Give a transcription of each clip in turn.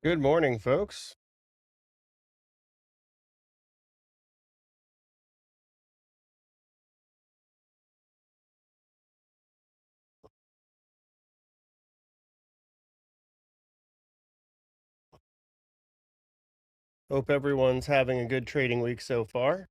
Good morning, folks. Hope everyone's having a good trading week so far.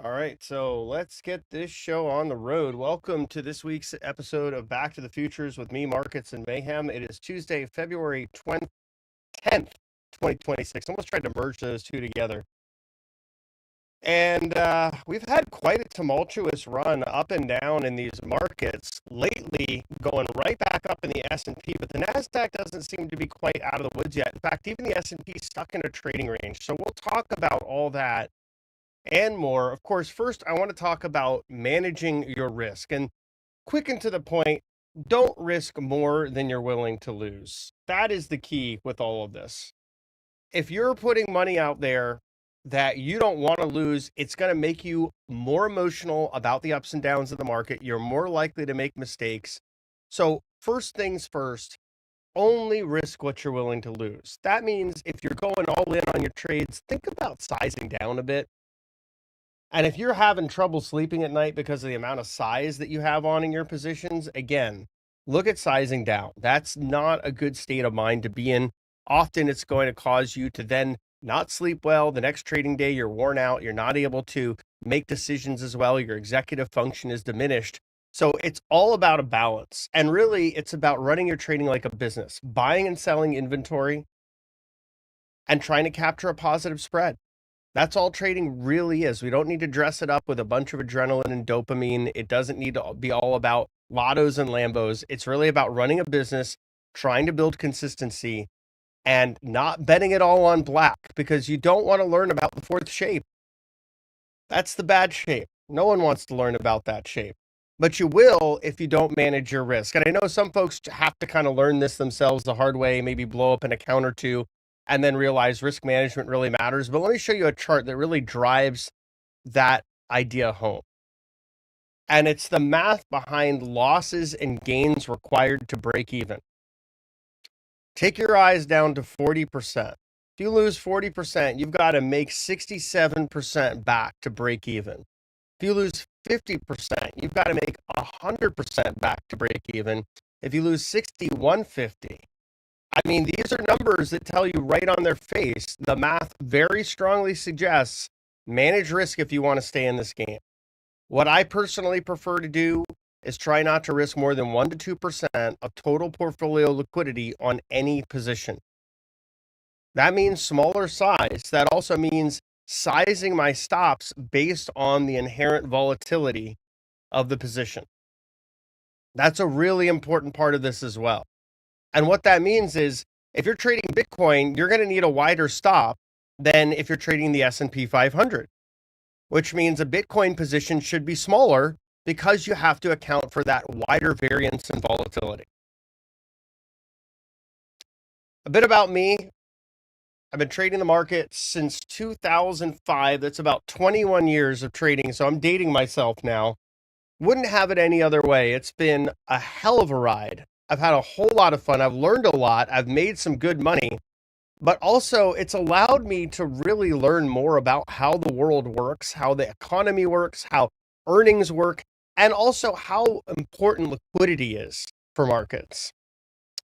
All right, so let's get this show on the road. Welcome to this week's episode of Back to the Futures with me, Markets and Mayhem. It is Tuesday, February 10th, 2026. Almost tried to merge those two together. And we've had quite a tumultuous run up and down in these markets lately, going right back up in the S&P, but the Nasdaq doesn't seem to be quite out of the woods yet. In fact, even the S&P is stuck in a trading range. So we'll talk about all that and more. Of course, first I want to talk about managing your risk, and quick and to the point, don't risk more than you're willing to lose. That is the key with all of this. If you're putting money out there that you don't want to lose, it's going to make you more emotional about the ups and downs of the market. You're more likely to make mistakes. So, first things first, only risk what you're willing to lose. That means if you're going all in on your trades, think about sizing down a bit. And if you're having trouble sleeping at night because of the amount of size that you have on in your positions, again, look at sizing down. That's not a good state of mind to be in. Often it's going to cause you to then not sleep well. The next trading day, you're worn out. You're not able to make decisions as well. Your executive function is diminished. So it's all about a balance. And really, it's about running your trading like a business, buying and selling inventory and trying to capture a positive spread. That's all trading really is. We don't need to dress it up with a bunch of adrenaline and dopamine. It doesn't need to be all about lottos and Lambos. It's really about running a business, trying to build consistency, and not betting it all on black because you don't want to learn about the fourth shape. That's the bad shape. No one wants to learn about that shape. But you will if you don't manage your risk. And I know some folks have to kind of learn this themselves the hard way, maybe blow up an account or two, and then realize risk management really matters. But let me show you a chart that really drives that idea home. And it's the math behind losses and gains required to break even. Take your eyes down to 40%. If you lose 40%, you've got to make 67% back to break even. If you lose 50%, you've got to make 100% back to break even. If you lose 60, 150. I mean, these are numbers that tell you right on their face. The math very strongly suggests manage risk if you want to stay in this game. What I personally prefer to do is try not to risk more than 1 to 2% of total portfolio liquidity on any position. That means smaller size. That also means sizing my stops based on the inherent volatility of the position. That's a really important part of this as well. And what that means is if you're trading Bitcoin, you're going to need a wider stop than if you're trading the S&P 500, which means a Bitcoin position should be smaller because you have to account for that wider variance and volatility. A bit about me. I've been trading the market since 2005. That's about 21 years of trading. So I'm dating myself now. Wouldn't have it any other way. It's been a hell of a ride. I've had a whole lot of fun. I've learned a lot. I've made some good money, but also it's allowed me to really learn more about how the world works, how the economy works, how earnings work, and also how important liquidity is for markets.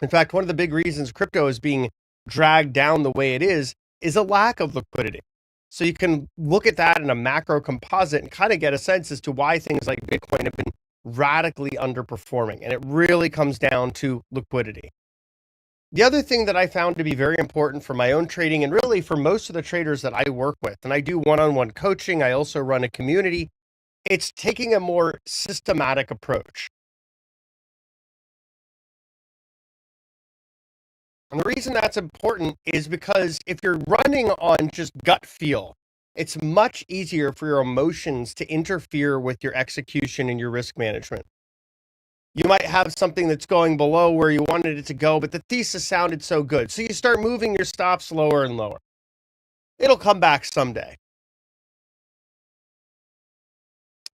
In fact, one of the big reasons crypto is being dragged down the way it is a lack of liquidity. So you can look at that in a macro composite and kind of get a sense as to why things like Bitcoin have been radically underperforming. And it really comes down to liquidity. The other thing that I found to be very important for my own trading and really for most of the traders that I work with, and I do one-on-one coaching, I also run a community, it's taking a more systematic approach. And the reason that's important is because if you're running on just gut feel, it's much easier for your emotions to interfere with your execution and your risk management. You might have something that's going below where you wanted it to go, but the thesis sounded so good. So you start moving your stops lower and lower. It'll come back someday.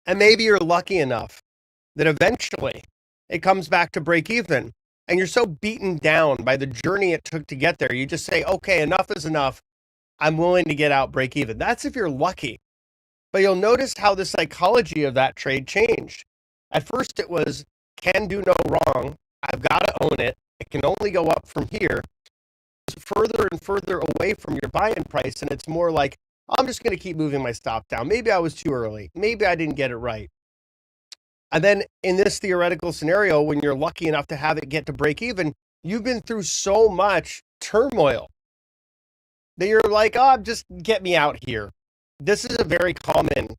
And maybe you're lucky enough that eventually it comes back to break even. And you're so beaten down by the journey it took to get there. You just say, okay, enough is enough. I'm willing to get out break even. That's if you're lucky. But you'll notice how the psychology of that trade changed. At first, it was can do no wrong. I've got to own it. It can only go up from here. It's further and further away from your buy-in price. And it's more like, I'm just going to keep moving my stop down. Maybe I was too early. Maybe I didn't get it right. And then in this theoretical scenario, when you're lucky enough to have it get to break even, you've been through so much turmoil that you're like, oh, just get me out here. This is a very common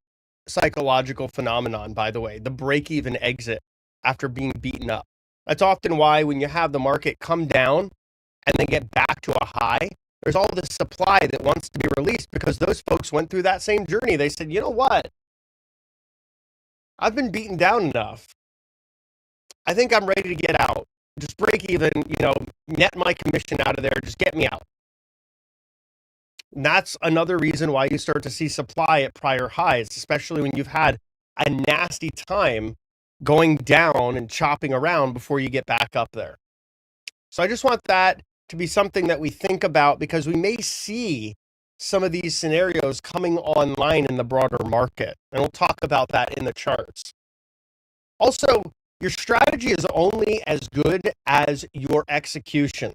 psychological phenomenon, by the way, the break even exit after being beaten up. That's often why when you have the market come down and then get back to a high, there's all this supply that wants to be released because those folks went through that same journey. They said, you know what? I've been beaten down enough. I think I'm ready to get out. Just break even, net my commission out of there. Just get me out. And that's another reason why you start to see supply at prior highs, especially when you've had a nasty time going down and chopping around before you get back up there. So I just want that to be something that we think about because we may see some of these scenarios coming online in the broader market. And we'll talk about that in the charts. Also, your strategy is only as good as your execution.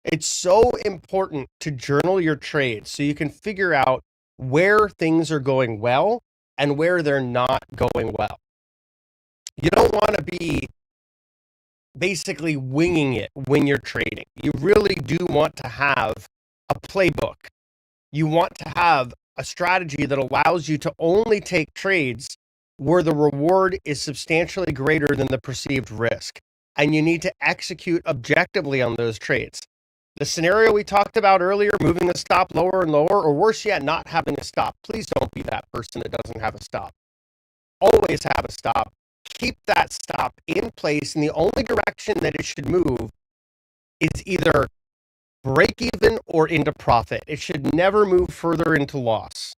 It's so important to journal your trades so you can figure out where things are going well and where they're not going well. You don't want to be basically winging it when you're trading. You really do want to have a playbook. You want to have a strategy that allows you to only take trades where the reward is substantially greater than the perceived risk. And you need to execute objectively on those trades. The scenario we talked about earlier, moving the stop lower and lower, or worse yet, not having a stop. Please don't be that person that doesn't have a stop. Always have a stop. Keep that stop in place, and the only direction that it should move is either break even or into profit. It should never move further into loss.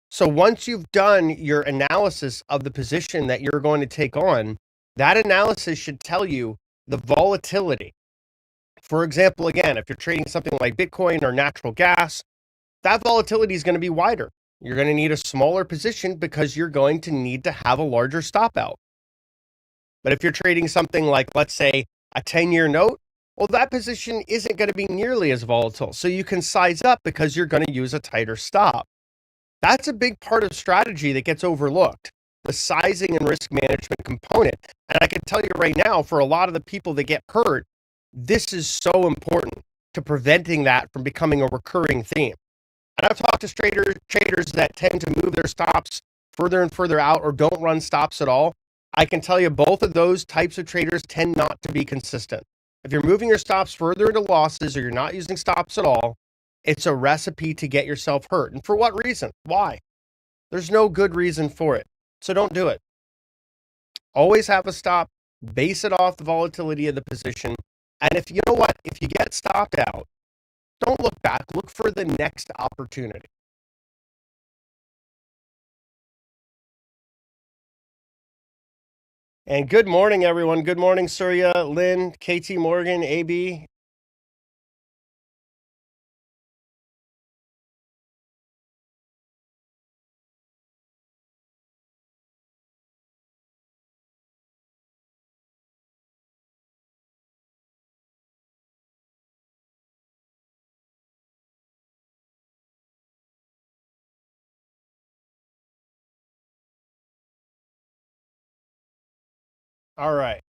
So once you've done your analysis of the position that you're going to take on, that analysis should tell you the volatility. For example, again, if you're trading something like Bitcoin or natural gas, that volatility is going to be wider. You're going to need a smaller position because you're going to need to have a larger stop out. But if you're trading something like, let's say, a 10-year note, well, that position isn't going to be nearly as volatile. So you can size up because you're going to use a tighter stop. That's a big part of strategy that gets overlooked, the sizing and risk management component. And I can tell you right now, for a lot of the people that get hurt, this is so important to preventing that from becoming a recurring theme. And I've talked to traders that tend to move their stops further and further out or don't run stops at all. I can tell you both of those types of traders tend not to be consistent. If you're moving your stops further into losses or you're not using stops at all, it's a recipe to get yourself hurt. And for what reason? Why? There's no good reason for it. So don't do it. Always have a stop, base it off the volatility of the position. And if you know what, if you get stopped out, don't look back, look for the next opportunity. And good morning, everyone. Good morning, Surya, Lynn, KT Morgan, AB. All right.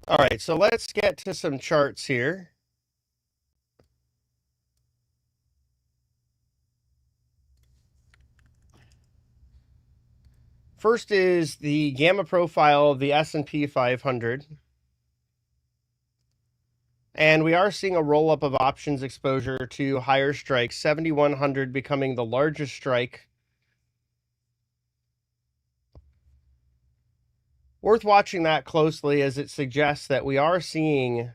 All right, so let's get to some charts here. First is the gamma profile of the S&P 500. And we are seeing a roll-up of options exposure to higher strikes, 7,100 becoming the largest strike. Worth watching that closely as it suggests that we are seeing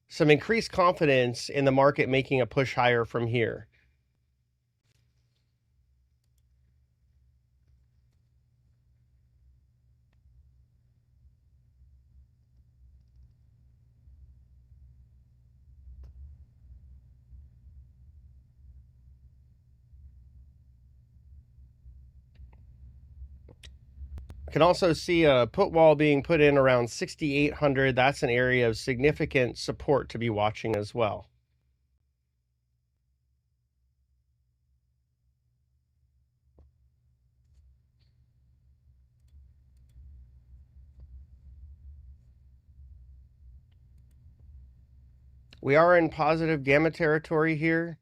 some increased confidence in the market making a push higher from here. You can also see a put wall being put in around 6,800. That's an area of significant support to be watching as well. We are in positive gamma territory here.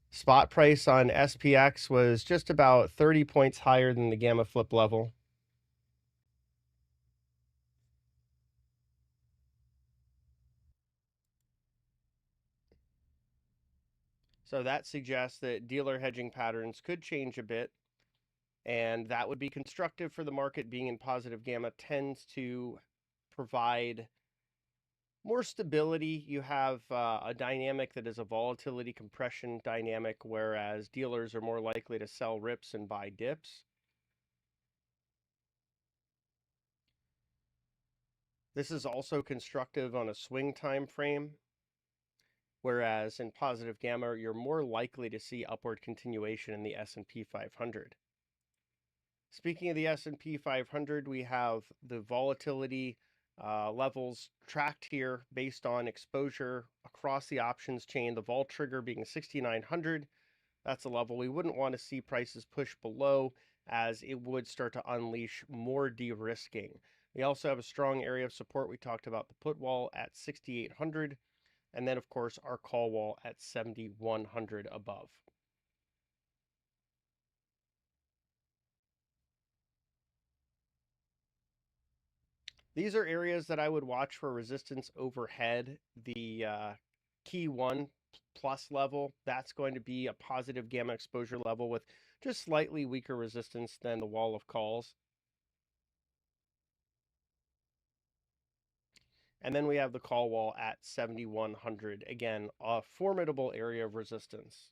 Spot price on SPX was just about 30 points higher than the gamma flip level. So that suggests that dealer hedging patterns could change a bit, and that would be constructive for the market. Being in positive gamma tends to provide more stability. You have a dynamic that is a volatility compression dynamic, whereas dealers are more likely to sell rips and buy dips. This is also constructive on a swing time frame, whereas in positive gamma, you're more likely to see upward continuation in the S&P 500. Speaking of the S&P 500, we have the volatility levels tracked here based on exposure across the options chain. The vol trigger being 6,900. That's a level we wouldn't want to see prices push below, as it would start to unleash more de-risking. We also have a strong area of support. We talked about the put wall at 6,800, and then of course our call wall at 7,100 above. These are areas that I would watch for resistance overhead. The key 1 plus level, that's going to be a positive gamma exposure level with just slightly weaker resistance than the wall of calls. And then we have the call wall at 7,100. Again, a formidable area of resistance.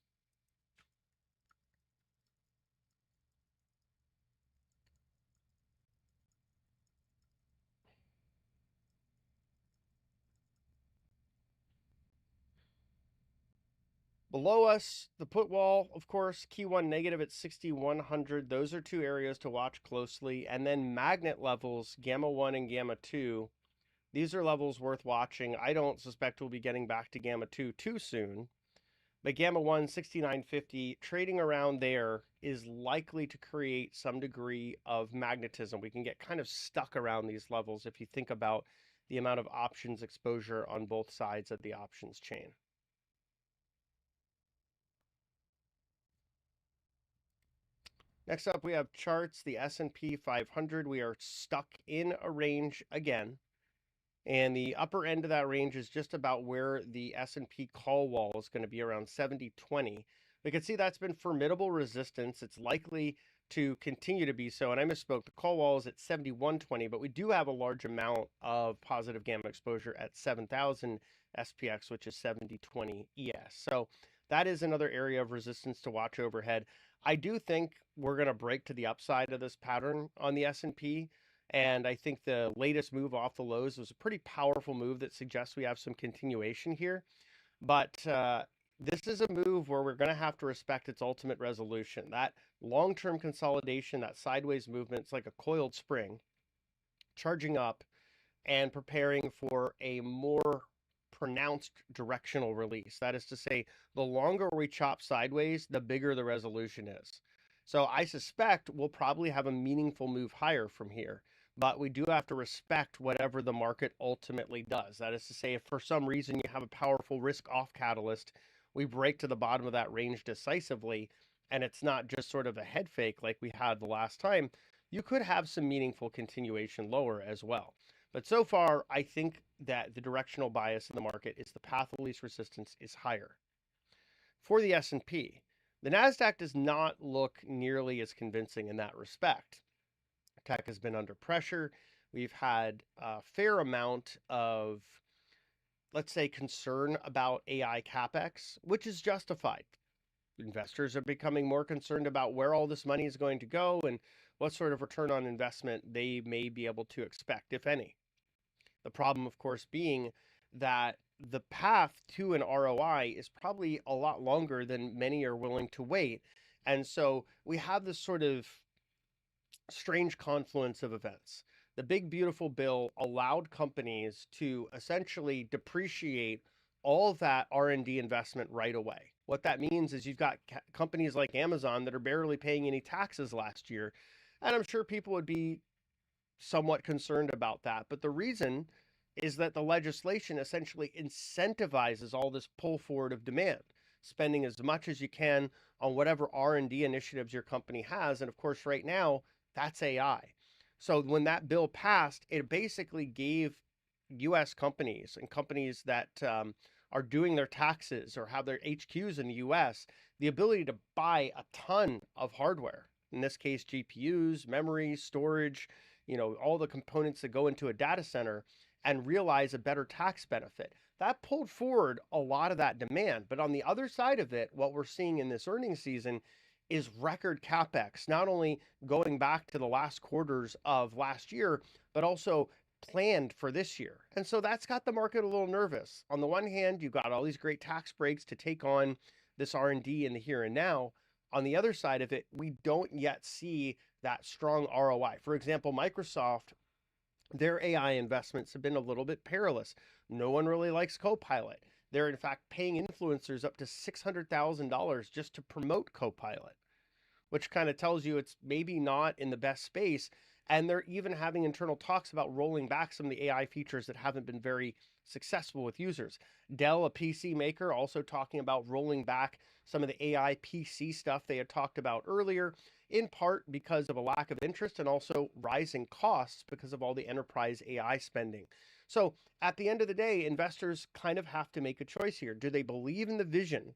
Below us, the put wall, of course, key 1 negative at 6,100. Those are two areas to watch closely. And then magnet levels, gamma 1 and gamma 2. These are levels worth watching. I don't suspect we'll be getting back to gamma 2 too soon. But gamma 1, 6,950, trading around there is likely to create some degree of magnetism. We can get kind of stuck around these levels if you think about the amount of options exposure on both sides of the options chain. Next up, we have charts, the S&P 500. We are stuck in a range again. And the upper end of that range is just about where the S&P call wall is going to be, around 70.20. We can see that's been formidable resistance. It's likely to continue to be so. And I misspoke. The call wall is at 7120, but we do have a large amount of positive gamma exposure at 7,000 SPX, which is 7020 ES. So that is another area of resistance to watch overhead. I do think we're going to break to the upside of this pattern on the S&P. And I think the latest move off the lows was a pretty powerful move that suggests we have some continuation here. But this is a move where we're going to have to respect its ultimate resolution. That long-term consolidation, that sideways movement, it's like a coiled spring, charging up and preparing for a more pronounced directional release. That is to say, the longer we chop sideways, the bigger the resolution is. So I suspect we'll probably have a meaningful move higher from here, but we do have to respect whatever the market ultimately does. That is to say, if for some reason you have a powerful risk off catalyst, we break to the bottom of that range decisively, and it's not just sort of a head fake like we had the last time, you could have some meaningful continuation lower as well. But so far, I think that the directional bias in the market is the path of least resistance is higher. For the S&P, the NASDAQ does not look nearly as convincing in that respect. Tech has been under pressure. We've had a fair amount of, let's say, concern about AI capex, which is justified. Investors are becoming more concerned about where all this money is going to go and what sort of return on investment they may be able to expect, if any. The problem, of course, being that the path to an ROI is probably a lot longer than many are willing to wait. And so we have this sort of strange confluence of events. The big, beautiful bill allowed companies to essentially depreciate all of that R&D investment right away. What that means is you've got companies like Amazon that are barely paying any taxes last year. And I'm sure people would be somewhat concerned about that. But the reason is that the legislation essentially incentivizes all this pull forward of demand, spending as much as you can on whatever R&D initiatives your company has. And of course, right now, that's AI. So when that bill passed, it basically gave U.S. companies and companies that are doing their taxes or have their HQs in the U.S. the ability to buy a ton of hardware. In this case, GPUs, memory, storage, all the components that go into a data center, and realize a better tax benefit. That pulled forward a lot of that demand. But on the other side of it, what we're seeing in this earnings season is record capex, not only going back to the last quarters of last year, but also planned for this year. And so that's got the market a little nervous. On the one hand, you've got all these great tax breaks to take on this R&D in the here and now. On the other side of it, we don't yet see that strong ROI. For example, Microsoft, their AI investments have been a little bit perilous. No one really likes Copilot. They're in fact paying influencers up to $600,000 just to promote Copilot, which kind of tells you it's maybe not in the best space. And they're even having internal talks about rolling back some of the AI features that haven't been very successful with users. Dell, a PC maker, also talking about rolling back some of the AI PC stuff they had talked about earlier, in part because of a lack of interest and also rising costs because of all the enterprise AI spending. So at the end of the day, investors kind of have to make a choice here. Do they believe in the vision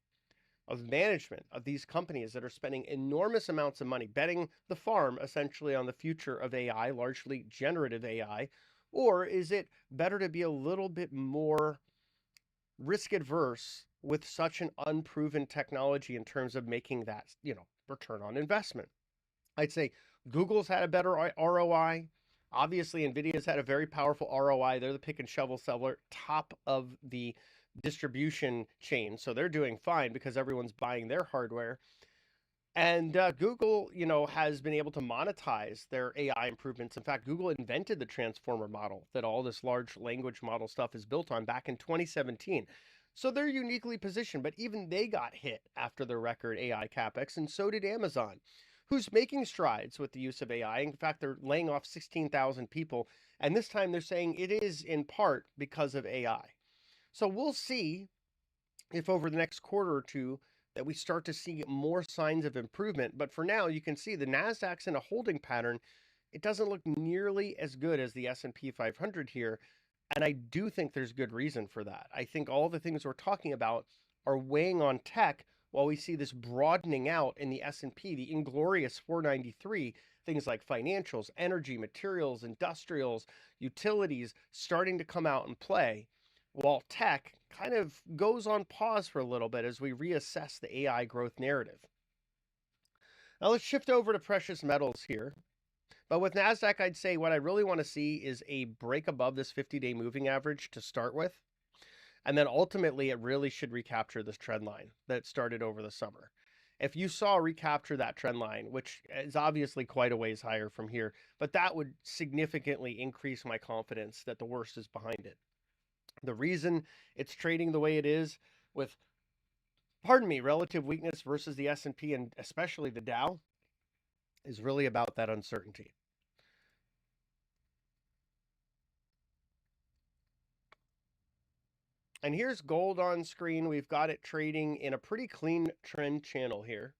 of management of these companies that are spending enormous amounts of money betting the farm essentially on the future of AI, largely generative AI? Or is it better to be a little bit more risk adverse with such an unproven technology in terms of making that, return on investment? I'd say Google's had a better ROI. Obviously, NVIDIA's had a very powerful ROI. They're the pick and shovel seller, top of the distribution chain. So they're doing fine because everyone's buying their hardware. And Google, has been able to monetize their AI improvements. In fact, Google invented the transformer model that all this large language model stuff is built on back in 2017. So they're uniquely positioned, but even they got hit after their record AI capex, and so did Amazon, who's making strides with the use of AI. In fact, they're laying off 16,000 people, and this time they're saying it is in part because of AI. So we'll see if over the next quarter or two that we start to see more signs of improvement. But for now, you can see the NASDAQ's in a holding pattern. It doesn't look nearly as good as the S&P 500 here, and I do think there's good reason for that. I think all the things we're talking about are weighing on tech, while we see this broadening out in the S&P, the inglorious 493, things like financials, energy, materials, industrials, utilities starting to come out and play, while tech kind of goes on pause for a little bit as we reassess the AI growth narrative. Now let's shift over to precious metals here. But with NASDAQ, I'd say what I really want to see is a break above this 50-day moving average to start with. And then ultimately, it really should recapture this trend line that started over the summer. If you saw recapture that trend line, which is obviously quite a ways higher from here, but that would significantly increase my confidence that the worst is behind it. The reason it's trading the way it is with, pardon me, relative weakness versus the S&P and especially the Dow is really about that uncertainty. And here's gold on screen. We've got it trading in a pretty clean trend channel here.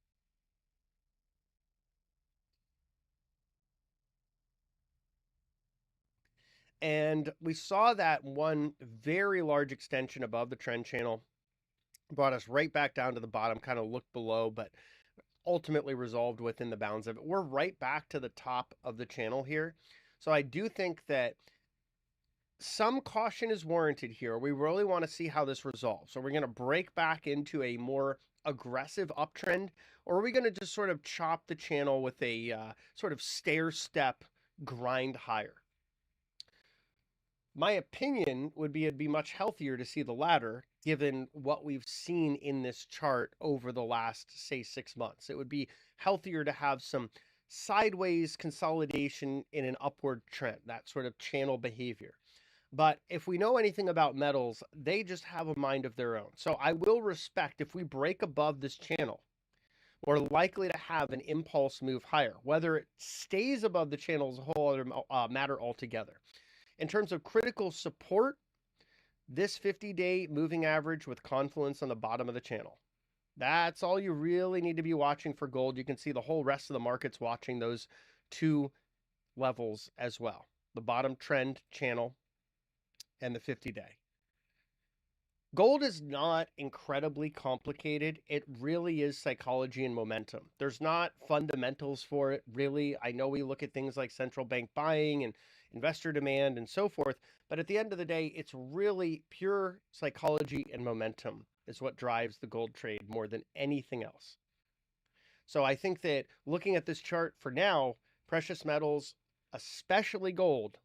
And we saw that one very large extension above the trend channel brought us right back down to the bottom, kind of looked below, but ultimately resolved within the bounds of it. We're right back to the top of the channel here. So I do think that some caution is warranted here. We really want to see how this resolves. So we're going to break back into a more aggressive uptrend, or are we going to just sort of chop the channel with a sort of stair step grind higher? My opinion would be it'd be much healthier to see the latter, given what we've seen in this chart over the last, say, 6 months. It would be healthier to have some sideways consolidation in an upward trend, that sort of channel behavior. But if we know anything about metals, they just have a mind of their own. So I will respect if we break above this channel, we're likely to have an impulse move higher. Whether it stays above the channel is a whole other matter altogether. In terms of critical support, this 50-day moving average with confluence on the bottom of the channel. That's all you really need to be watching for gold. You can see the whole rest of the market's watching those two levels as well. The bottom trend channel and the 50-day. Gold is not incredibly complicated. It really is psychology and momentum. There's not fundamentals for it, really. I know we look at things like central bank buying and investor demand and so forth, but at the end of the day, it's really pure psychology and momentum is what drives the gold trade more than anything else. So I think that looking at this chart for now, precious metals, especially gold,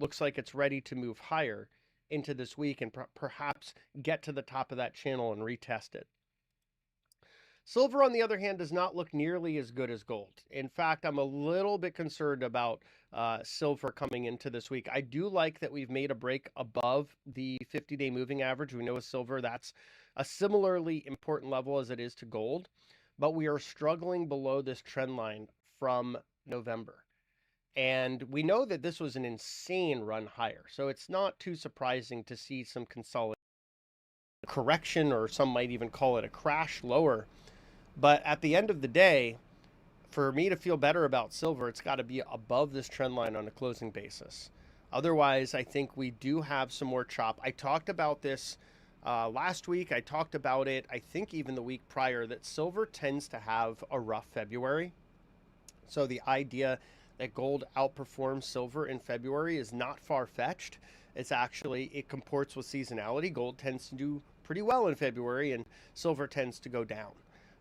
looks like it's ready to move higher into this week and perhaps get to the top of that channel and retest it. Silver, on the other hand, does not look nearly as good as gold. In fact, I'm a little bit concerned about silver coming into this week. I do like that we've made a break above the 50-day moving average. We know with silver, that's a similarly important level as it is to gold, but we are struggling below this trend line from November. And we know that this was an insane run higher. So it's not too surprising to see some consolidation, correction, or some might even call it a crash lower. But at the end of the day, for me to feel better about silver, it's got to be above this trend line on a closing basis. Otherwise, I think we do have some more chop. I talked about this last week. I talked about it, I think even the week prior, that silver tends to have a rough February. So the idea that gold outperforms silver in February is not far-fetched. It's actually, it comports with seasonality. Gold tends to do pretty well in February and silver tends to go down.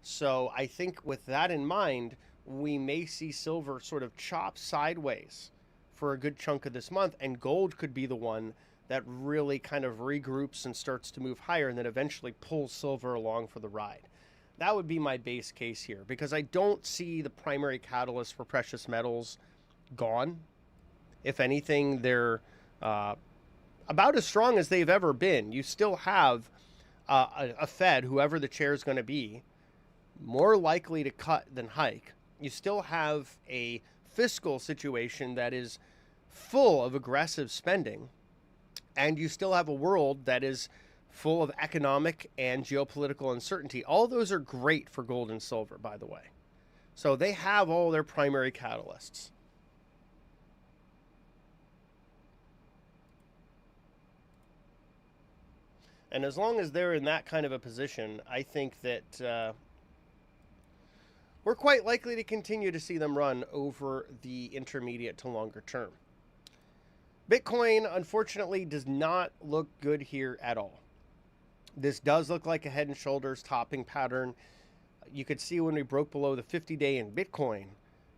So I think with that in mind, we may see silver sort of chop sideways for a good chunk of this month, and gold could be the one that really kind of regroups and starts to move higher and then eventually pulls silver along for the ride. That would be my base case here, because I don't see the primary catalyst for precious metals gone. If anything, they're about as strong as they've ever been. You still have a Fed, whoever the chair is going to be, more likely to cut than hike. You still have a fiscal situation that is full of aggressive spending, and you still have a world that is full of economic and geopolitical uncertainty. All those are great for gold and silver, by the way. So they have all their primary catalysts. And as long as they're in that kind of a position, I think that we're quite likely to continue to see them run over the intermediate to longer term. Bitcoin, unfortunately, does not look good here at all. This does look like a head and shoulders topping pattern. You could see when we broke below the 50-day in Bitcoin,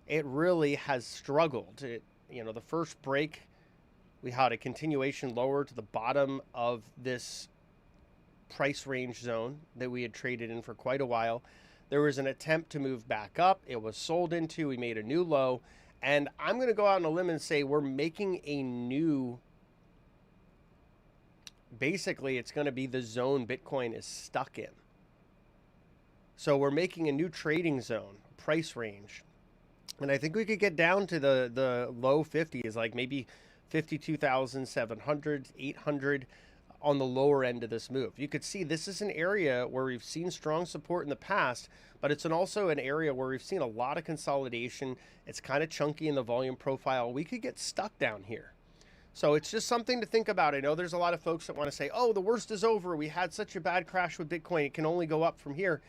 it really has struggled. The first break, we had a continuation lower to the bottom of this price range zone that we had traded in for quite a while. There was an attempt to move back up. It was sold into. We made a new low. And I'm going to go out on a limb and say we're making a new, basically it's going to be the zone Bitcoin is stuck in. So we're making a new trading zone, price range. And I think we could get down to the low 50s, like maybe 52,700, 800 on the lower end of this move. You could see this is an area where we've seen strong support in the past, but it's also an area where we've seen a lot of consolidation. It's kind of chunky in the volume profile. We could get stuck down here. So it's just something to think about. I know there's a lot of folks that want to say, oh, the worst is over. We had such a bad crash with Bitcoin. It can only go up from here.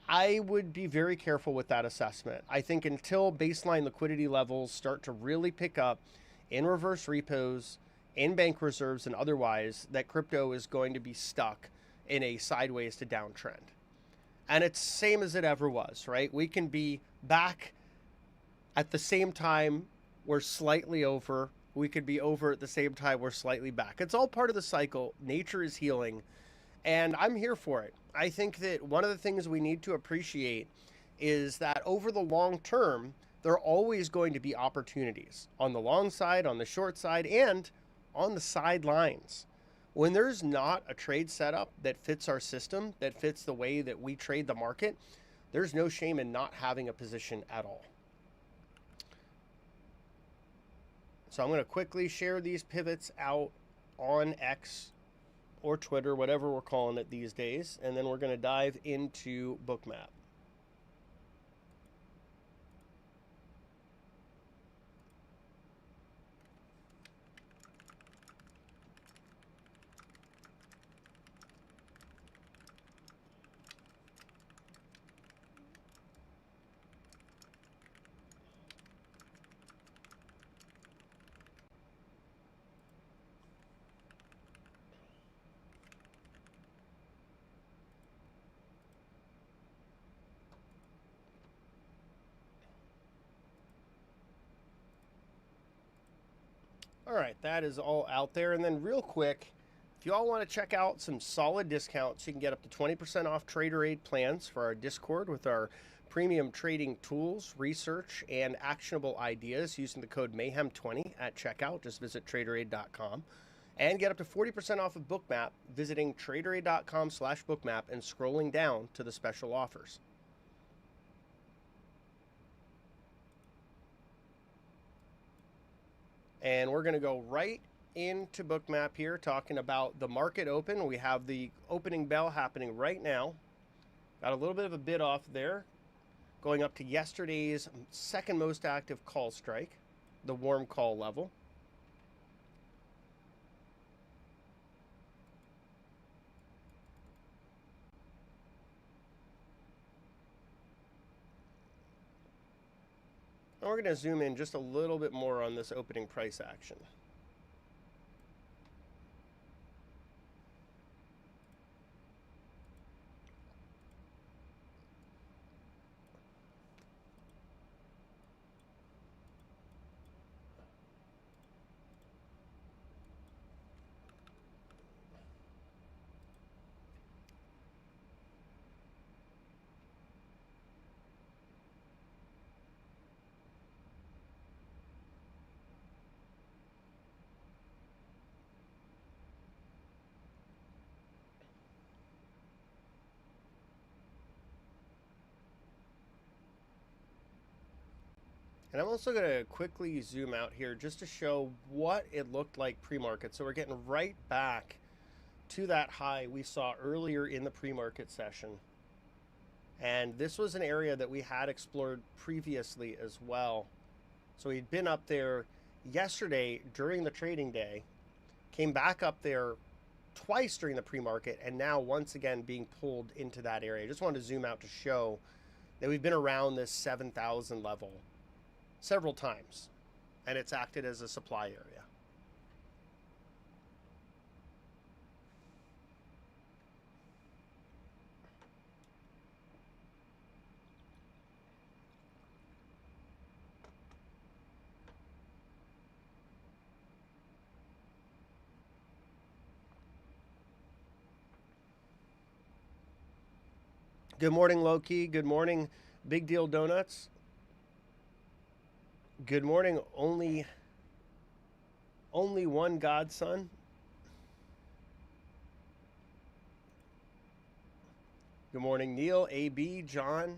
I would be very careful with that assessment. I think until baseline liquidity levels start to really pick up in reverse repos, in bank reserves, and otherwise, that crypto is going to be stuck in a sideways to downtrend. And it's same as it ever was, right? We can be back at the same time we're slightly over. We could be over at the same time we're slightly back. It's all part of the cycle. Nature is healing. And I'm here for it. I think that one of the things we need to appreciate is that over the long term, there are always going to be opportunities on the long side, on the short side, and on the sidelines. When there's not a trade setup that fits our system, that fits the way that we trade the market, there's no shame in not having a position at all. So I'm going to quickly share these pivots out on X or Twitter, whatever we're calling it these days, and then we're going to dive into Bookmap. All right, that is all out there. And then real quick, if you all want to check out some solid discounts, you can get up to 20% off Traderade plans for our Discord with our premium trading tools, research, and actionable ideas using the code Mayhem20 at checkout. Just visit Traderade.com. And get up to 40% off of Bookmap visiting Traderade.com/bookmap and scrolling down to the special offers. And we're going to go right into Bookmap here, talking about the market open. We have the opening bell happening right now. Got a little bit of a bid off there, going up to yesterday's second most active call strike, the warm call level. And we're going to zoom in just a little bit more on this opening price action. And I'm also going to quickly zoom out here just to show what it looked like pre-market. So we're getting right back to that high we saw earlier in the pre-market session. And this was an area that we had explored previously as well. So we'd been up there yesterday during the trading day, came back up there twice during the pre-market, and now once again being pulled into that area. I just wanted to zoom out to show that we've been around this 7,000 level several times, and it's acted as a supply area. Good morning, Loki. Good morning, Big Deal Donuts. Good morning, only one godson. Good morning, Neil, AB, John.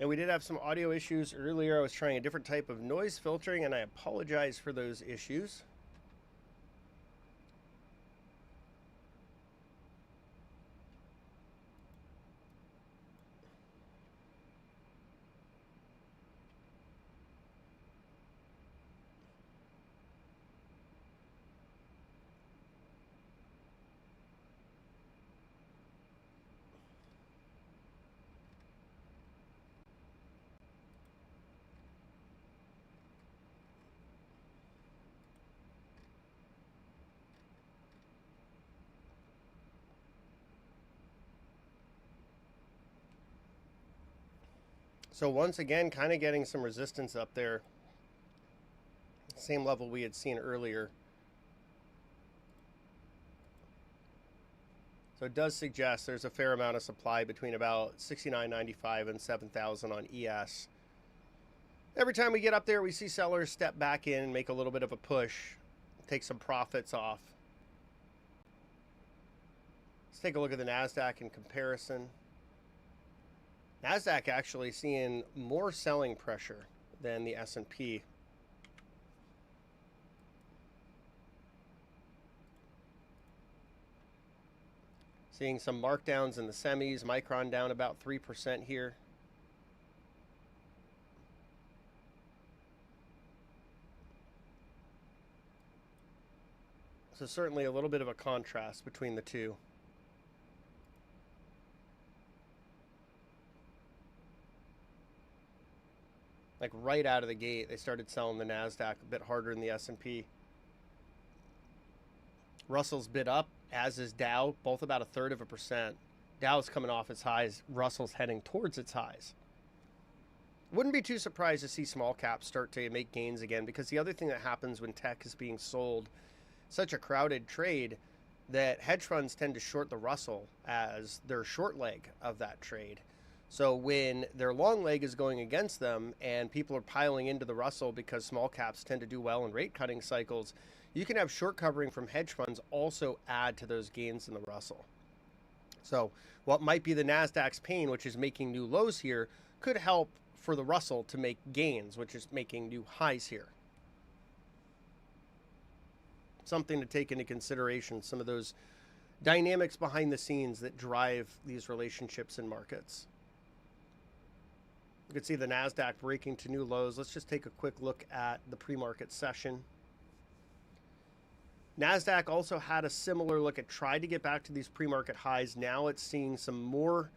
And we did have some audio issues earlier. I was trying a different type of noise filtering, and I apologize for those issues. So once again, kind of getting some resistance up there. Same level we had seen earlier. So it does suggest there's a fair amount of supply between about 69.95 and 7,000 on ES. Every time we get up there, we see sellers step back in and make a little bit of a push, take some profits off. Let's take a look at the NASDAQ in comparison. NASDAQ actually seeing more selling pressure than the S&P. Seeing some markdowns in the semis. Micron down about 3% here. So certainly a little bit of a contrast between the two. Like right out of the gate, they started selling the NASDAQ a bit harder than the S&P. Russell's bid up, as is Dow, both about 1/3%. Dow's coming off its highs. Russell's heading towards its highs. Wouldn't be too surprised to see small caps start to make gains again, because the other thing that happens when tech is being sold, such a crowded trade, that hedge funds tend to short the Russell as their short leg of that trade. So when their long leg is going against them and people are piling into the Russell because small caps tend to do well in rate cutting cycles, you can have short covering from hedge funds also add to those gains in the Russell. So what might be the NASDAQ's pain, which is making new lows here, could help for the Russell to make gains, which is making new highs here. Something to take into consideration, some of those dynamics behind the scenes that drive these relationships in markets. You can see the NASDAQ breaking to new lows. Let's just take a quick look at the pre-market session. NASDAQ also had a similar look. It tried to get back to these pre-market highs. Now it's seeing some more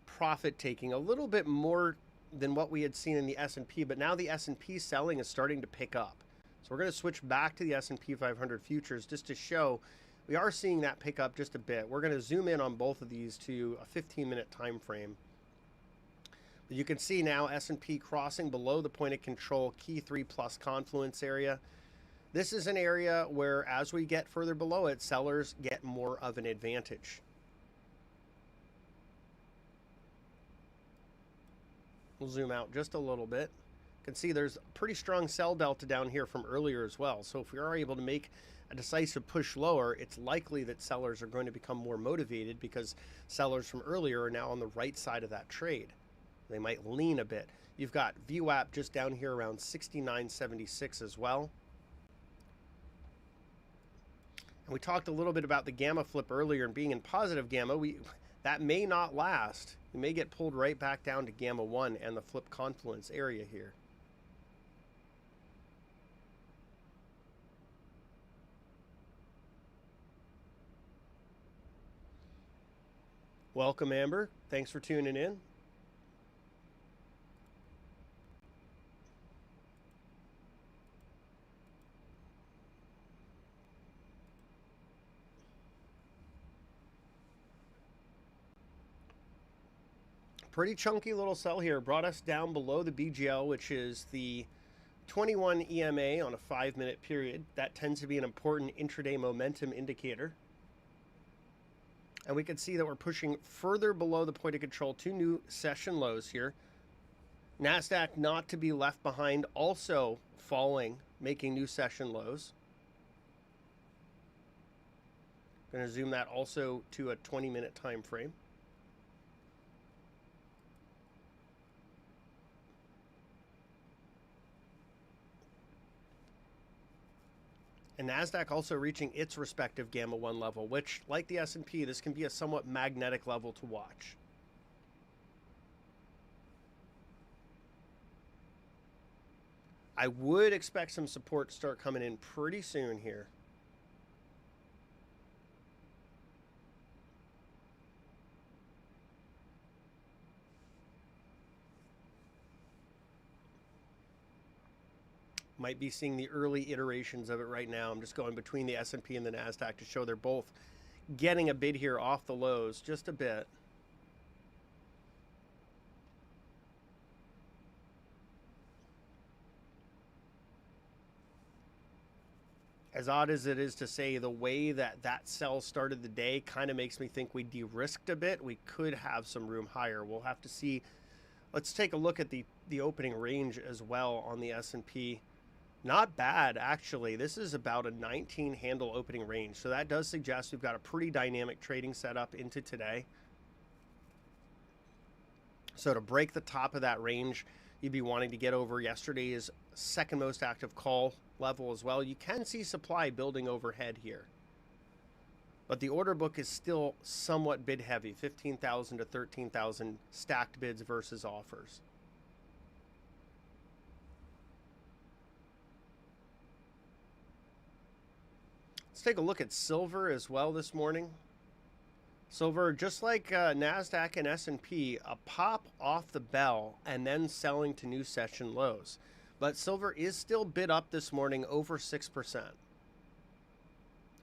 profit taking, a little bit more than what we had seen in the S&P, but now the S&P selling is starting to pick up. So we're going to switch back to the S&P 500 futures just to show we are seeing that pick up just a bit. We're going to zoom in on both of these to a 15-minute time frame. You can see now S&P crossing below the point of control key 3+ confluence area. This is an area where as we get further below it, sellers get more of an advantage. We'll zoom out just a little bit. You can see there's a pretty strong sell delta down here from earlier as well. So if we are able to make a decisive push lower, it's likely that sellers are going to become more motivated because sellers from earlier are now on the right side of that trade. They might lean a bit. You've got VWAP just down here around 69.76 as well. And we talked a little bit about the gamma flip earlier and being in positive gamma. That may not last. You may get pulled right back down to gamma 1 and the flip confluence area here. Welcome, Amber. Thanks for tuning in. Pretty chunky little sell here. Brought us down below the BGL, which is the 21 EMA on a 5-minute period. That tends to be an important intraday momentum indicator. And we can see that we're pushing further below the point of control, 2 new session lows here. NASDAQ not to be left behind, also falling, making new session lows. Going to zoom that also to a 20-minute time frame. And NASDAQ also reaching its respective Gamma 1 level, which, like the S&P, this can be a somewhat magnetic level to watch. I would expect some support to start coming in pretty soon here. Might be seeing the early iterations of it right now. I'm just going between the S&P and the NASDAQ to show they're both getting a bid here off the lows, just a bit. As odd as it is to say, the way that that sell started the day kind of makes me think we de-risked a bit. We could have some room higher. We'll have to see. Let's take a look at the opening range as well on the S&P. Not bad, actually. This is about a 19 handle opening range. So that does suggest we've got a pretty dynamic trading setup into today. So to break the top of that range, you'd be wanting to get over yesterday's second most active call level as well. You can see supply building overhead here. But the order book is still somewhat bid heavy, 15,000 to 13,000 stacked bids versus offers. Let's take a look at silver as well this morning. Silver, just like NASDAQ and S&P, a pop off the bell and then selling to new session lows. But silver is still bid up this morning over 6%. And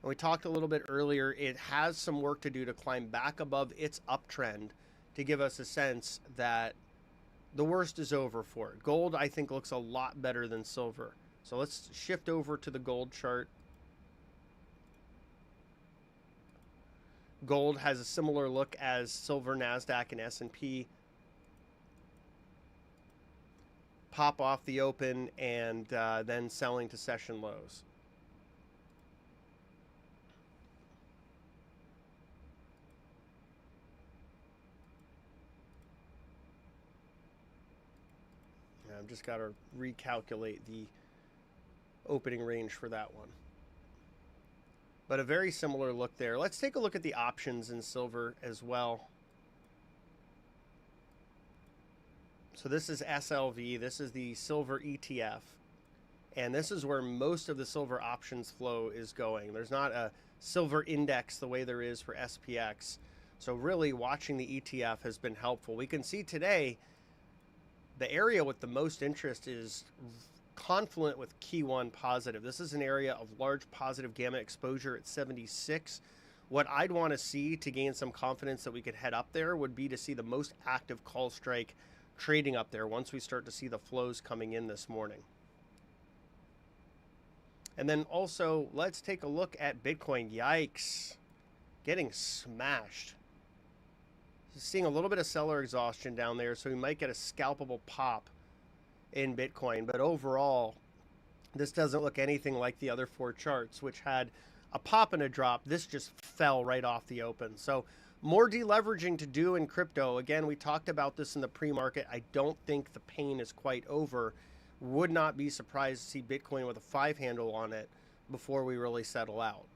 we talked a little bit earlier, it has some work to do to climb back above its uptrend to give us a sense that the worst is over for it. Gold, I think, looks a lot better than silver. So let's shift over to the gold chart. Gold has a similar look as silver, NASDAQ, and S&P. Pop off the open and then selling to session lows. I've just got to recalculate the opening range for that one. But a very similar look there. Let's take a look at the options in silver as well. So this is SLV. This is the silver ETF. And this is where most of the silver options flow is going. There's not a silver index the way there is for SPX. So really watching the ETF has been helpful. We can see today the area with the most interest is confluent with key 1 positive. This is an area of large positive gamma exposure at 76. What I'd want to see to gain some confidence that we could head up there would be to see the most active call strike trading up there once we start to see the flows coming in this morning. And then also, let's take a look at Bitcoin. Yikes. Getting smashed. Seeing a little bit of seller exhaustion down there, so we might get a scalpable pop in Bitcoin. But overall, this doesn't look anything like the other 4 charts, which had a pop and a drop. This just fell right off the open. So More deleveraging to do in crypto. Again, we talked about this in the pre-market. I don't think the pain is quite over. Would not be surprised to see Bitcoin with a 5 handle on it before we really settle out.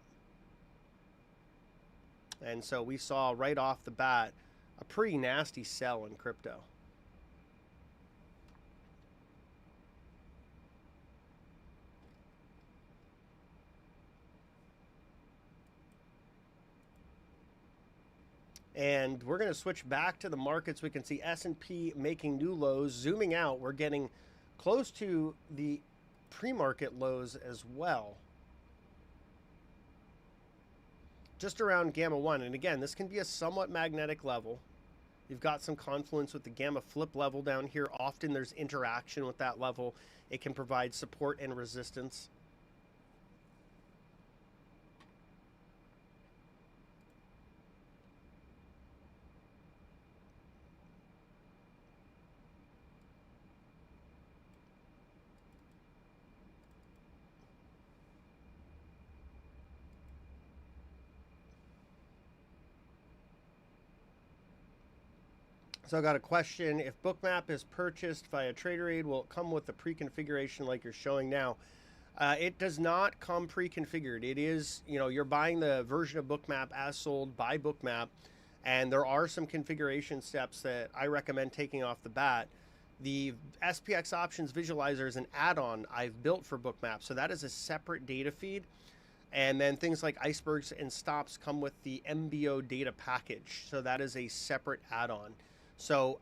And so we saw right off the bat a pretty nasty sell in crypto. And we're going to switch back to the markets. We can see S&P making new lows. Zooming out, we're getting close to the pre-market lows as well. Just around gamma 1. And again, this can be a somewhat magnetic level. You've got some confluence with the gamma flip level down here. Often there's interaction with that level. It can provide support and resistance. So I got a question. If Bookmap is purchased via Traderade, will it come with the pre-configuration like you're showing now? It does not come pre-configured. It is, you're buying the version of Bookmap as sold by Bookmap, and there are some configuration steps that I recommend taking off the bat. The SPX Options Visualizer is an add-on I've built for Bookmap, so that is a separate data feed. And then things like icebergs and stops come with the MBO data package, so that is a separate add-on. So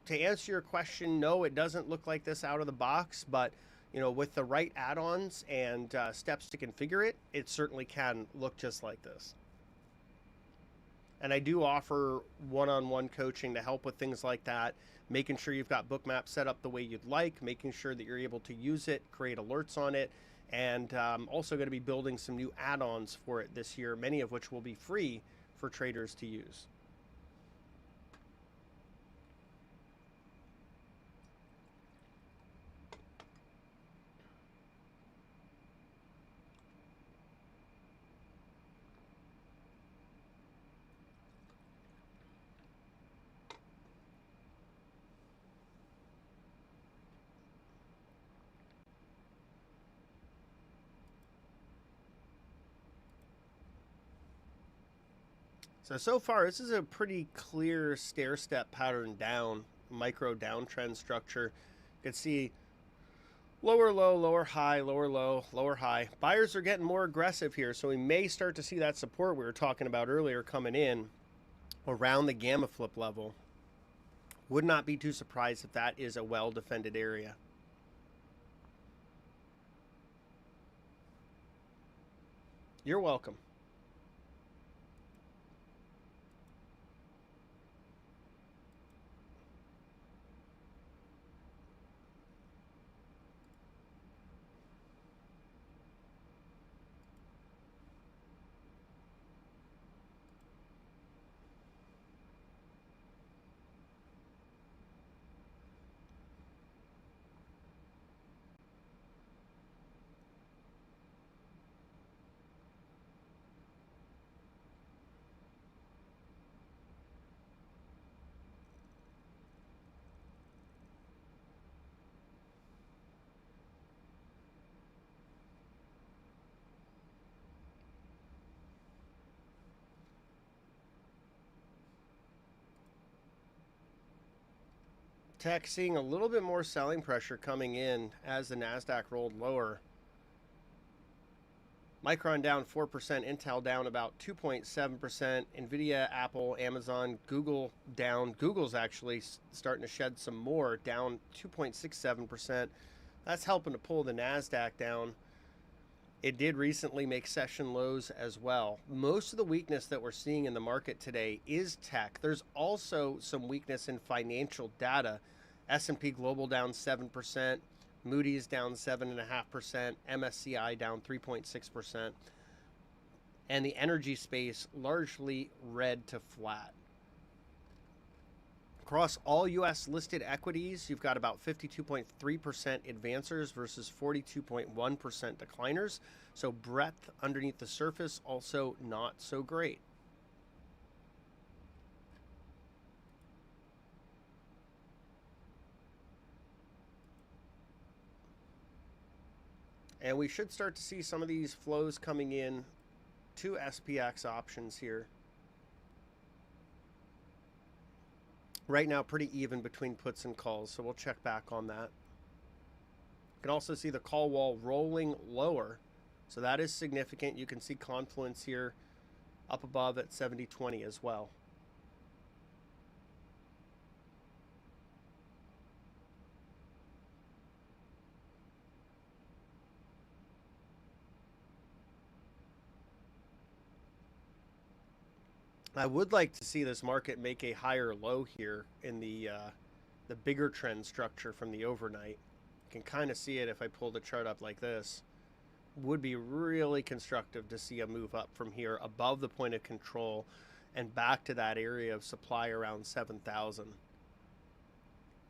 to answer your question, no, it doesn't look like this out of the box, but with the right add-ons and steps to configure it, it certainly can look just like this. And I do offer one-on-one coaching to help with things like that, making sure you've got Bookmap set up the way you'd like, making sure that you're able to use it, create alerts on it, and also going to be building some new add-ons for it this year, many of which will be free for traders to use. So far, this is a pretty clear stair-step pattern down, micro downtrend structure. You can see lower low, lower high, lower low, lower high. Buyers are getting more aggressive here, so we may start to see that support we were talking about earlier coming in around the gamma flip level. Would not be too surprised if that is a well-defended area. You're welcome. Tech seeing a little bit more selling pressure coming in as the NASDAQ rolled lower. Micron down 4%, Intel down about 2.7%, Nvidia, Apple, Amazon, Google down. Google's actually starting to shed some more, down 2.67%. That's helping to pull the NASDAQ down. It did recently make session lows as well. Most of the weakness that we're seeing in the market today is tech. There's also some weakness in financial data. S&P Global down 7%, Moody's down 7.5%, MSCI down 3.6%, and the energy space largely red to flat. Across all U.S. listed equities, you've got about 52.3% advancers versus 42.1% decliners. So breadth underneath the surface also not so great. And we should start to see some of these flows coming in to SPX options here. Right now, pretty even between puts and calls, so we'll check back on that. You can also see the call wall rolling lower, so that is significant. You can see confluence here up above at 70.20 as well. I would like to see this market make a higher low here in the bigger trend structure from the overnight. You can kind of see it if I pull the chart up like this. Would be really constructive to see a move up from here above the point of control and back to that area of supply around 7,000.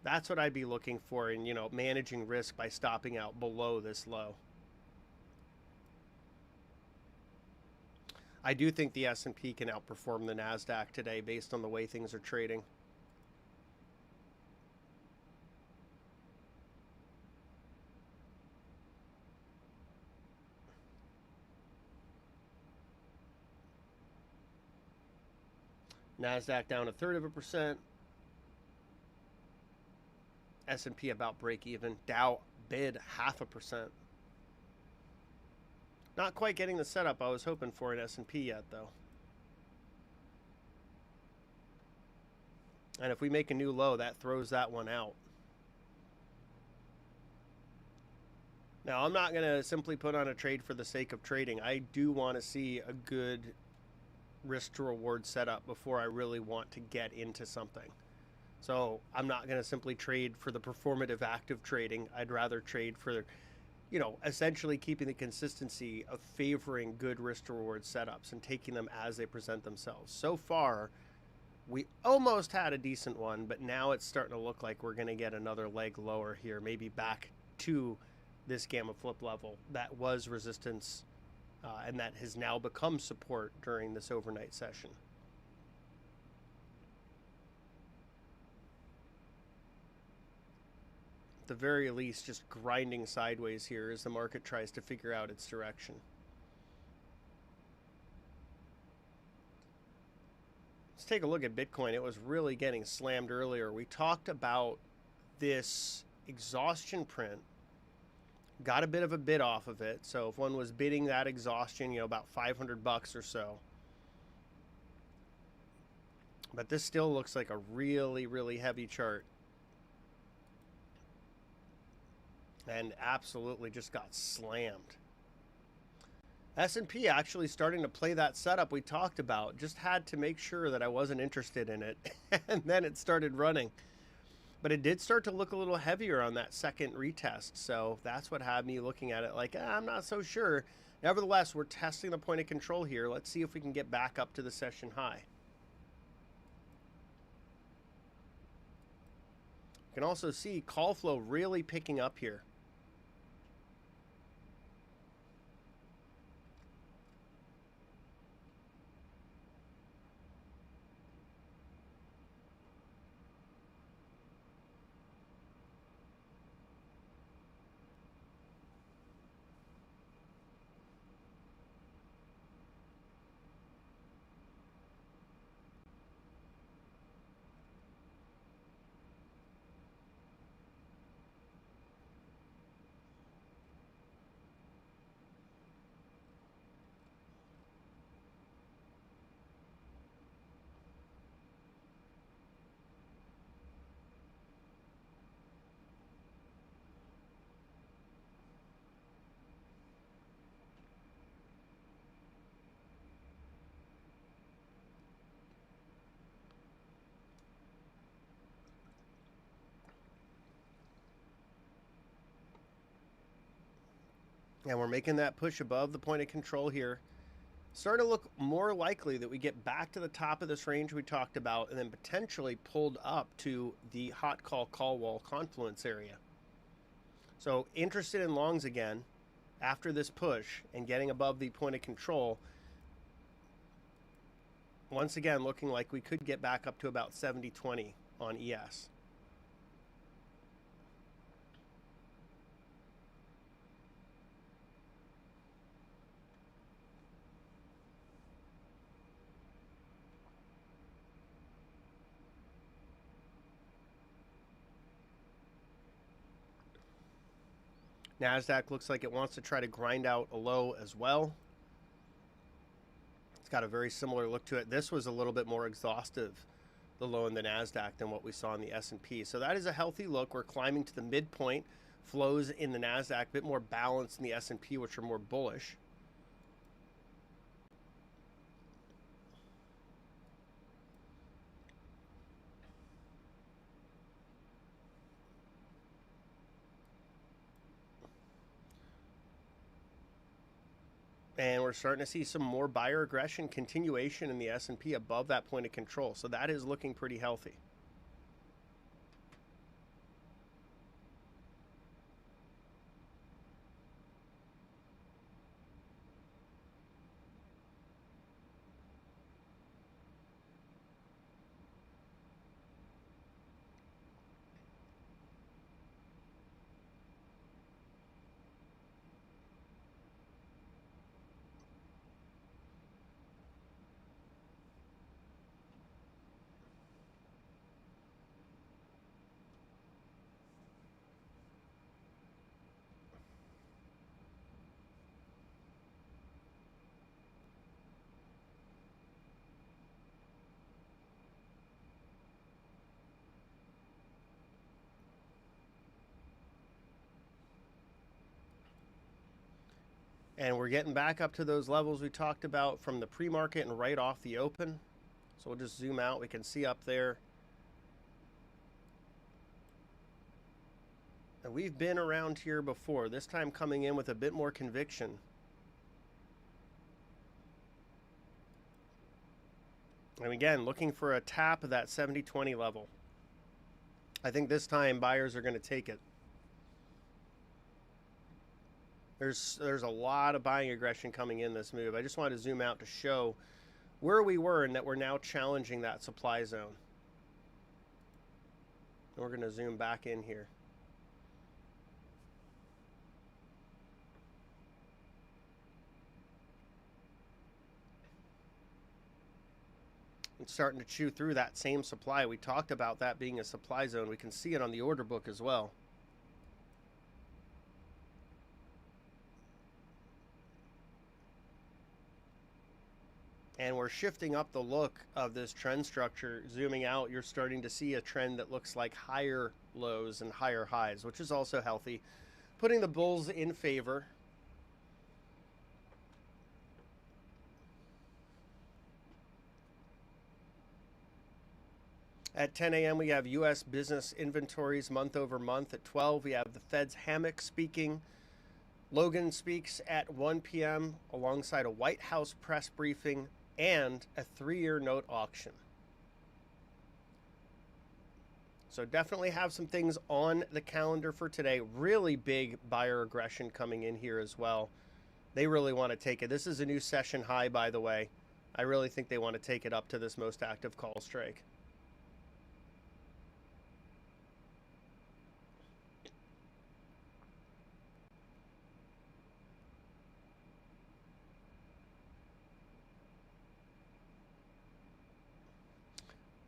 That's what I'd be looking for in, you know, managing risk by stopping out below this low. I do think the S&P can outperform the NASDAQ today based on the way things are trading. NASDAQ down 1/3%. S&P about break even. Dow bid 0.5%. Not quite getting the setup I was hoping for in S&P yet, though. And if we make a new low, that throws that one out. Now, I'm not going to simply put on a trade for the sake of trading. I do want to see a good risk to reward setup before I really want to get into something. So I'm not going to simply trade for the performative active trading. I'd rather trade for, you know, essentially keeping the consistency of favoring good risk to reward setups and taking them as they present themselves. So far, we almost had a decent one, but now it's starting to look like we're going to get another leg lower here, maybe back to this gamma flip level that was resistance and that has now become support during this overnight session. At the very least, just grinding sideways here as the market tries to figure out its direction. Let's take a look at Bitcoin. It was really getting slammed earlier. We talked about this exhaustion print. Got a bit of a bid off of it. So if one was bidding that exhaustion, you know, about $500 or so. But this still looks like a really, really heavy chart. And absolutely just got slammed. S&P actually starting to play that setup we talked about. Just had to make sure that I wasn't interested in it. And then it started running. But it did start to look a little heavier on that second retest. So that's what had me looking at it like, I'm not so sure. Nevertheless, we're testing the point of control here. Let's see if we can get back up to the session high. You can also see call flow really picking up here. And we're making that push above the point of control here. Starting to look more likely that we get back to the top of this range we talked about and then potentially pulled up to the hot call wall confluence area. So interested in longs again after this push and getting above the point of control. Once again, looking like we could get back up to about 70.20 on ES. NASDAQ looks like it wants to try to grind out a low as well. It's got a very similar look to it. This was a little bit more exhaustive, the low in the NASDAQ, than what we saw in the S&P. So that is a healthy look. We're climbing to the midpoint. Flows in the NASDAQ, a bit more balanced in the S&P, which are more bullish. And we're starting to see some more buyer aggression continuation in the S&P above that point of control. So that is looking pretty healthy. And we're getting back up to those levels we talked about from the pre-market and right off the open. So we'll just zoom out. We can see up there. And we've been around here before, this time coming in with a bit more conviction. And again, looking for a tap of that 70-20 level. I think this time buyers are going to take it. There's a lot of buying aggression coming in this move. I just wanted to zoom out to show where we were and that we're now challenging that supply zone. And we're going to zoom back in here. It's starting to chew through that same supply. We talked about that being a supply zone. We can see it on the order book as well. And we're shifting up the look of this trend structure. Zooming out, you're starting to see a trend that looks like higher lows and higher highs, which is also healthy, putting the bulls in favor. At 10 a.m., we have U.S. business inventories month over month. At 12, we have the Fed's Hammock speaking. Logan speaks at 1 p.m. alongside a White House press briefing and a 3-year note auction. So definitely have some things on the calendar for today. Really big buyer aggression coming in here as well. They really want to take it. This is a new session high, by the way. I really think they want to take it up to this most active call strike.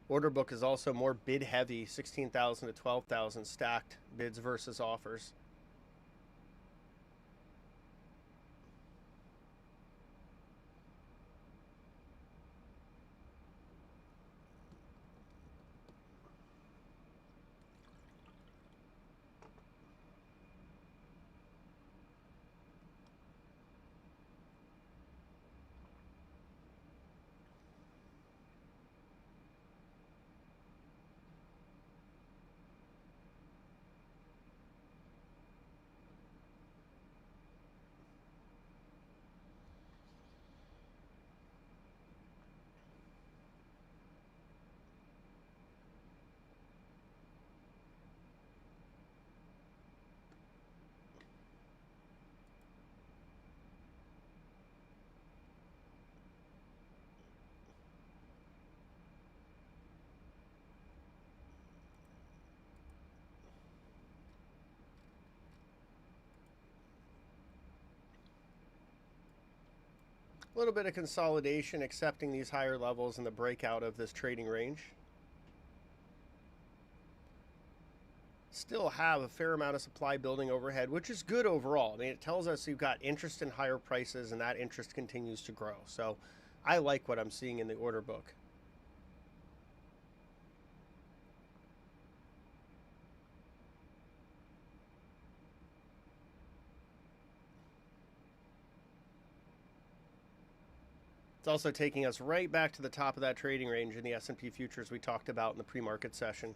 Order book is also more bid heavy, 16,000 to 12,000 stacked bids versus offers. A little bit of consolidation, accepting these higher levels in the breakout of this trading range. still have a fair amount of supply building overhead, which is good overall. I mean, it tells us you've got interest in higher prices, and that interest continues to grow. So I like what I'm seeing in the order book. It's also taking us right back to the top of that trading range in the S&P futures we talked about in the pre-market session.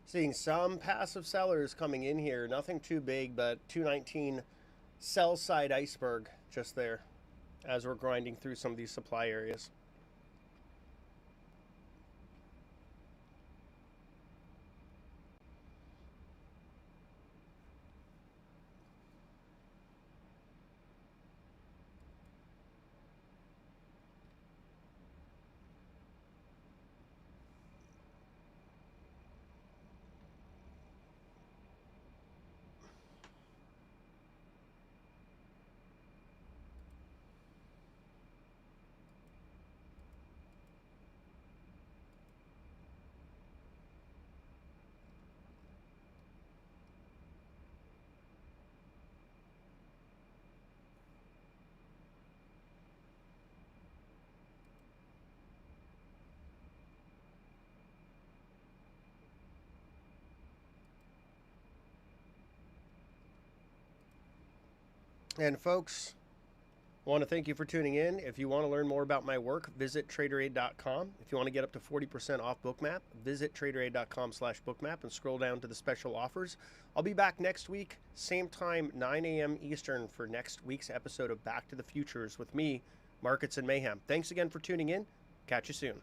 Seeing some passive sellers coming in here. Nothing too big, but 219 sell side iceberg just there as we're grinding through some of these supply areas. And folks, I want to thank you for tuning in. If you want to learn more about my work, visit Traderade.com. If you want to get up to 40% off Bookmap, visit Traderade.com/bookmap and scroll down to the special offers. I'll be back next week, same time, 9 a.m. Eastern, for next week's episode of Back to the Futures with me, Markets and Mayhem. Thanks again for tuning in. Catch you soon.